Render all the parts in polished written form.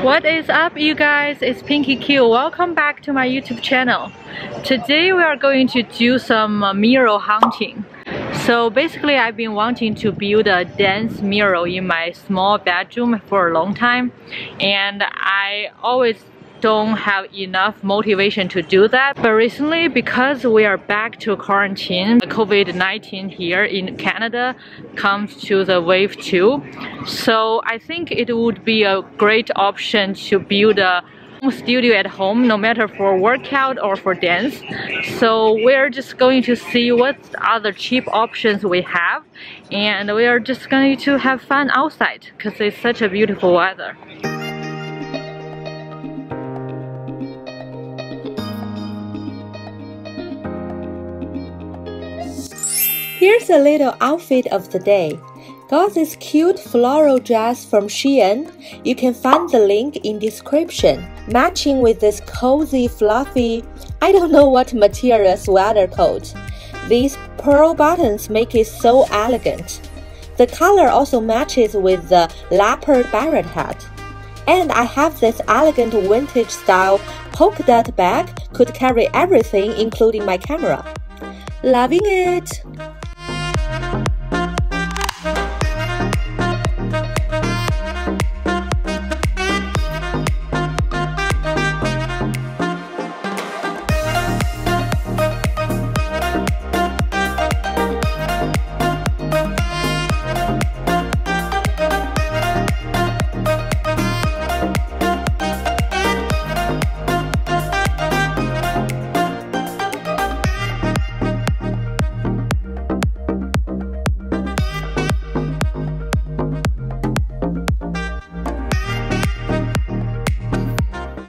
What is up, you guys? It's Pinky Q. Welcome back to my YouTube channel. Today we are going to do some mirror hunting. So basically I've been wanting to build a dance mirror in my small bedroom for a long time, and I always don't have enough motivation to do that. But recently, because we are back to quarantine, COVID-19 here in Canada comes to the wave 2. So I think it would be a great option to build a studio at home, no matter for workout or for dance. So we're just going to see what other cheap options we have, and we are just going to have fun outside because it's such a beautiful weather. Here's a little outfit of the day. Got this cute floral dress from Shein. You can find the link in description. Matching with this cozy, fluffy, I don't know what material sweater coat. These pearl buttons make it so elegant. The color also matches with the leopard beret hat. And I have this elegant vintage style polka dot bag, could carry everything including my camera. Loving it!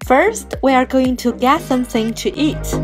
First, we are going to get something to eat.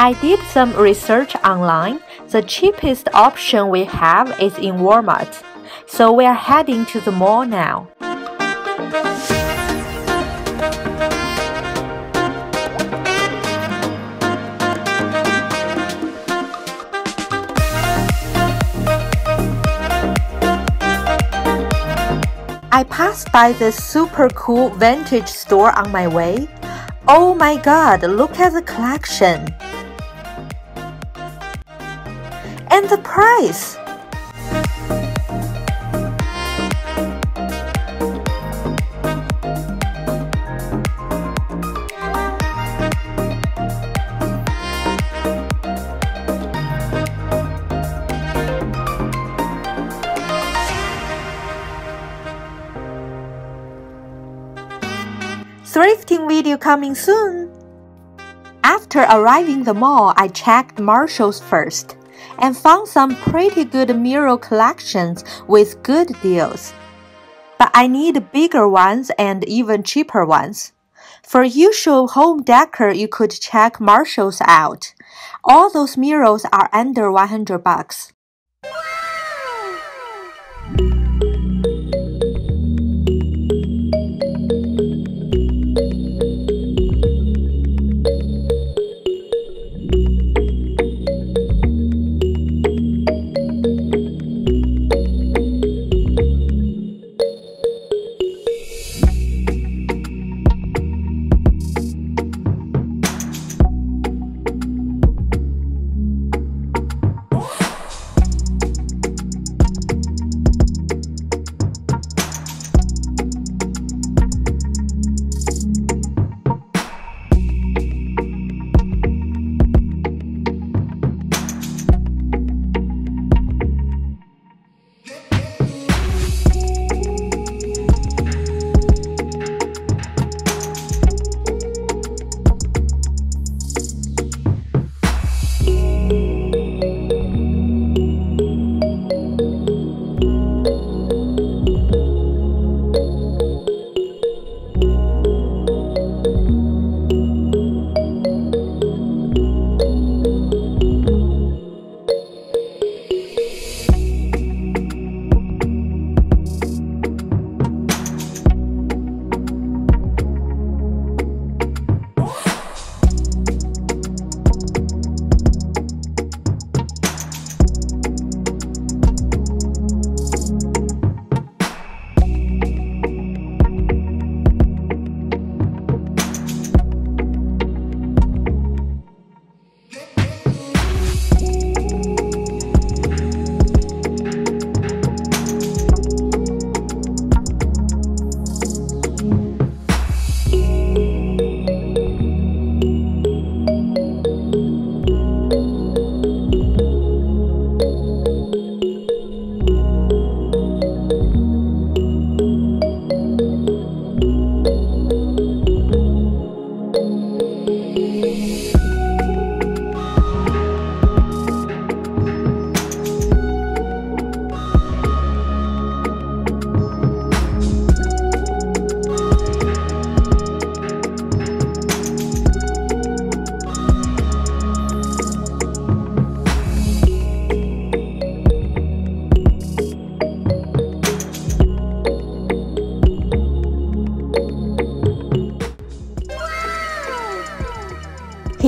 I did some research online. The cheapest option we have is in Walmart. So we are heading to the mall now. I passed by this super cool vintage store on my way. Oh my god, look at the collection! And the price! Thrifting video coming soon! After arriving the mall, I checked Marshall's first and found some pretty good mirror collections with good deals. But I need bigger ones and even cheaper ones. For usual home decor, you could check Marshall's out. All those mirrors are under $100.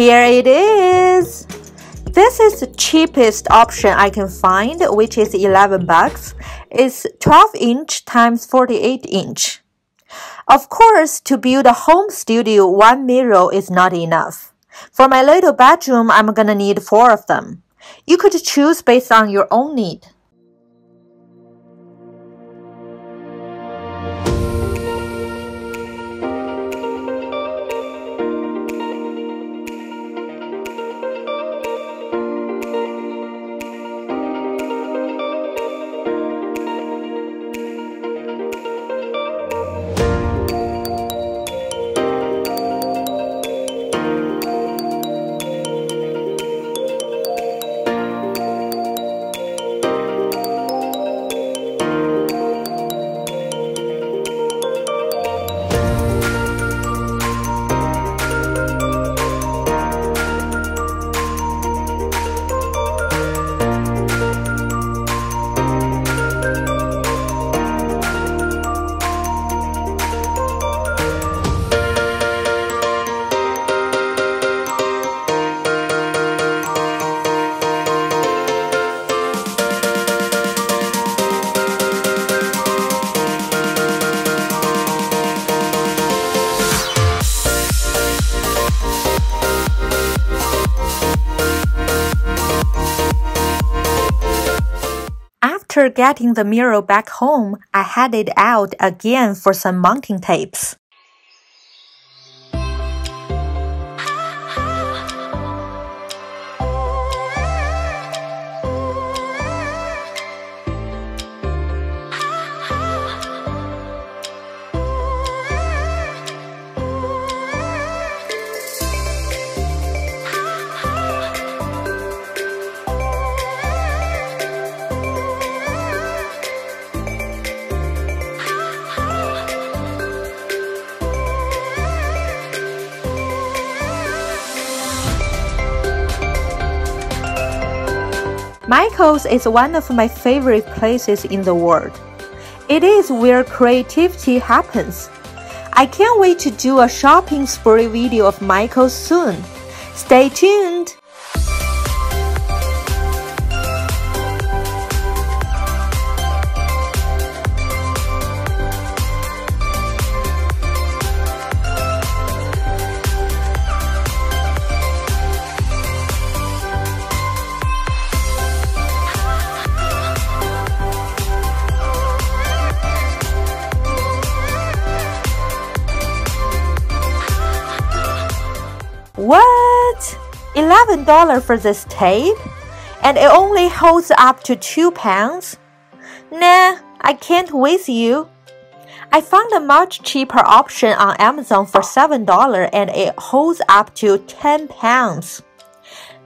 here it is. This is the cheapest option I can find, which is 11 bucks. It's 12-inch times 48-inch. Of course, to build a home studio, one mirror is not enough. For my little bedroom, I'm gonna need 4 of them. You could choose based on your own need. After getting the mirror back home, I headed out again for some mounting tapes. Michael's is one of my favorite places in the world. It is where creativity happens. I can't wait to do a shopping spree video of Michael's soon. Stay tuned! What? $11 for this tape? And it only holds up to 2 pounds? Nah, I can't with you. I found a much cheaper option on Amazon for $7 and it holds up to 10 pounds.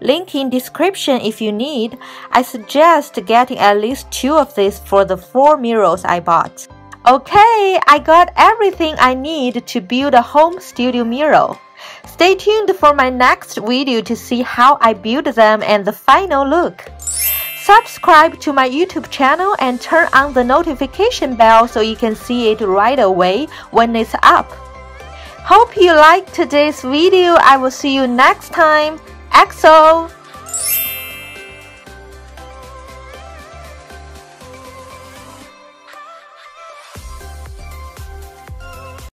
Link in description if you need. I suggest getting at least 2 of these for the 4 mirrors I bought. Okay, I got everything I need to build a home studio mirror. Stay tuned for my next video to see how I build them and the final look. Subscribe to my YouTube channel and turn on the notification bell so you can see it right away when it's up. Hope you liked today's video. I will see you next time. EXO!